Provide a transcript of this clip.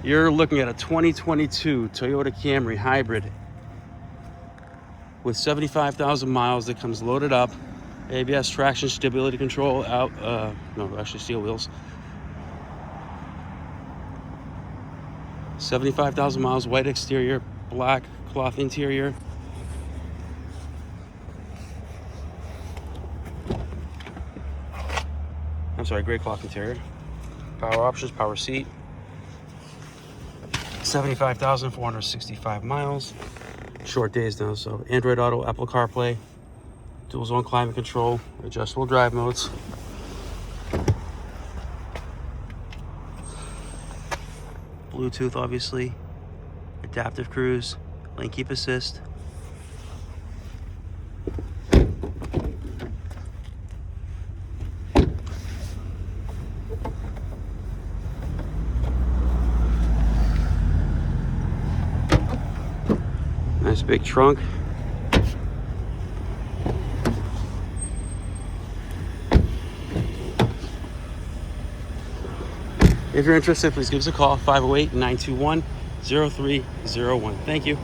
You're looking at a 2022 Toyota Camry Hybrid with 75,000 miles that comes loaded up. ABS, traction, stability control, steel wheels. 75,000 miles, white exterior, black cloth interior. Gray cloth interior. Power options, power seat. 75,465 miles. Short days now, so Android Auto, Apple CarPlay, dual zone climate control, adjustable drive modes. Bluetooth, obviously. Adaptive cruise, lane keep assist. Nice big trunk. If you're interested, please give us a call, 508-921-0301. Thank you.